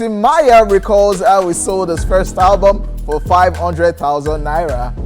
Timaya recalls how he sold his first album for 500,000 naira.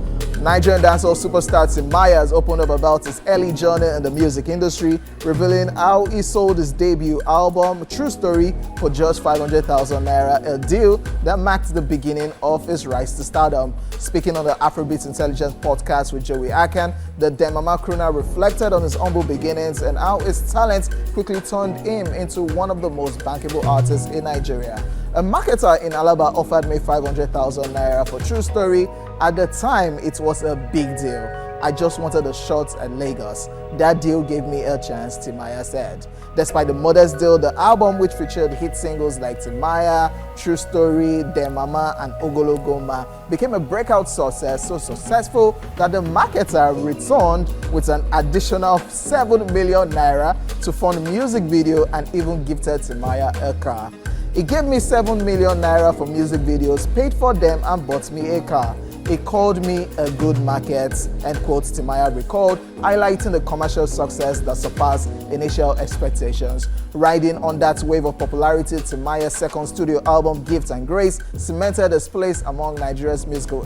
Nigerian dancehall superstar Timaya has opened up about his early journey in the music industry, revealing how he sold his debut album, True Story, for just 500,000 naira, a deal that marked the beginning of his rise to stardom. Speaking on the Afrobeats Intelligence Podcast with Joey Akan, the Dem Mama crooner reflected on his humble beginnings and how his talent quickly turned him into one of the most bankable artists in Nigeria. A marketer in Alaba offered me 500,000 naira for True Story. At the time, it was a big deal. I just wanted a shot at Lagos. That deal gave me a chance, Timaya said. Despite the modest deal, the album, which featured hit singles like Timaya, True Story, Dem Mama, and Ogologoma, became a breakout success, so successful that the marketer returned with an additional 7 million naira to fund music video and even gifted Timaya a car. He gave me 7 million naira for music videos, paid for them, and bought me a car. He called me a good market, end quote, Timaya recalled, highlighting the commercial success that surpassed initial expectations. Riding on that wave of popularity, Timaya's second studio album, Gift and Grace, cemented his place among Nigeria's musical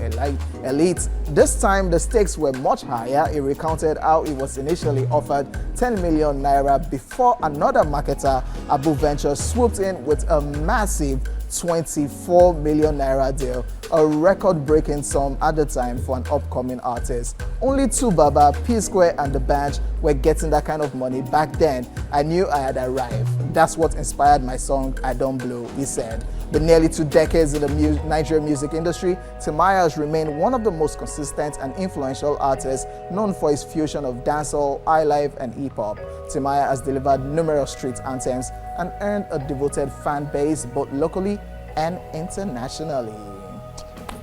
elite. This time, the stakes were much higher. He recounted how he was initially offered 10 million naira before another marketer, Abu Ventures, swooped in with a massive 24 million naira deal, a record-breaking sum at the time for an upcoming artist. Only two Baba, P-Square and The Bench were getting that kind of money back then. I knew I had arrived. That's what inspired my song, I Don't Blow, he said. With nearly 2 decades in the Nigerian music industry, Timaya has remained one of the most consistent and influential artists, known for his fusion of dancehall, highlife, and hip-hop. Timaya has delivered numerous street anthems and earned a devoted fan base both locally and internationally.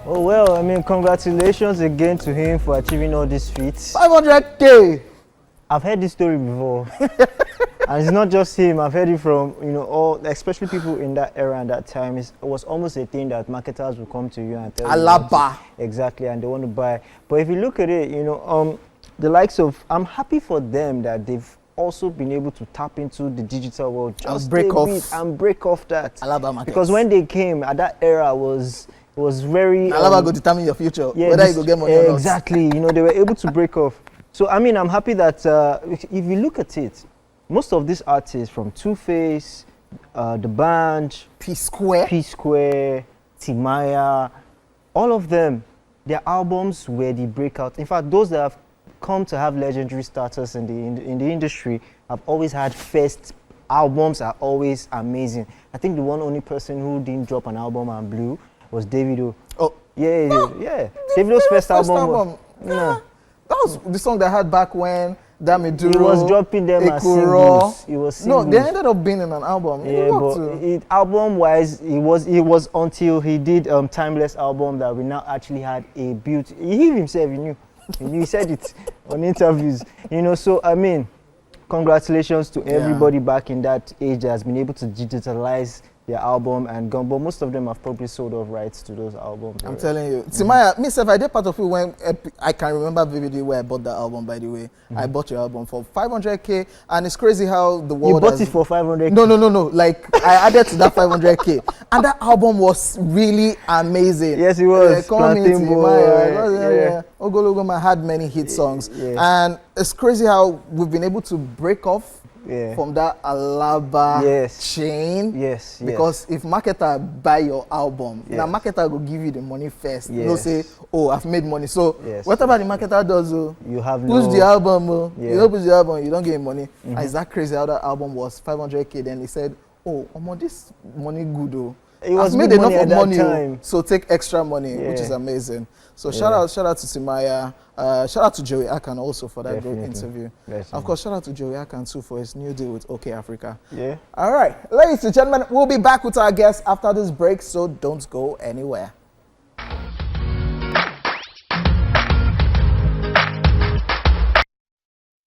Oh well, I mean, congratulations again to him for achieving all these feats. 500K! I've heard this story before. And it's not just him, I've heard it from, all, especially people in that era and that time. It was almost a thing that marketers would come to you and tell Alaba. you. Exactly, and they want to buy. But if you look at it, the likes of, I'm happy for them that they've also been able to tap into the digital world just break off that. Alaba market. Because when they came at that era was very Alaba go determine your future, yeah, whether you go get money or not. Exactly, they were able to break off. So I mean, I'm happy that if you look at it, most of these artists from Two-Face, The Band, P-Square, Timaya, all of them, their albums were the breakout. In fact, those that have come to have legendary status in the industry have always had first albums are always amazing. I think the only person who didn't drop an album and blew was Davido. Oh, yeah. Davido's first album. Yeah. That was the song that I had back when Damiduro. He was dropping them as singles. He was singles. No, they ended up being in an album. Yeah, but album-wise, it was until he did Timeless album that we now actually had a beauty. He himself, he knew. He said it on interviews. So I mean, congratulations to everybody back in that age that has been able to digitalize their album and gone, but most of them have probably sold off rights to those albums. I'm telling you. Timaya, myself, I did part of it when I can remember vividly where I bought that album, by the way. I bought your album for 500K, and it's crazy how the world You bought it for 500K? No. Like, I added to that 500K. And that album was really amazing. Yes, it was. Call me Timaya. Ogologoma had many hit songs. And it's crazy how we've been able to break off from that Alaba chain. Yes. Because if marketer buy your album, now marketer will give you the money first. You don't say, oh, I've made money. So whatever the marketer does, you have push the album. You don't push the album, you don't get money. And is that crazy how that album was 500K? Then he said, oh, this money good. Oh. It was made enough of money, time. So take extra money, which is amazing. So shout out to Timaya, shout out to Joey Akan also for that great interview. Of course, shout out to Joey Akan too for his new deal with OK Africa. All right, ladies and gentlemen, we'll be back with our guests after this break, so don't go anywhere.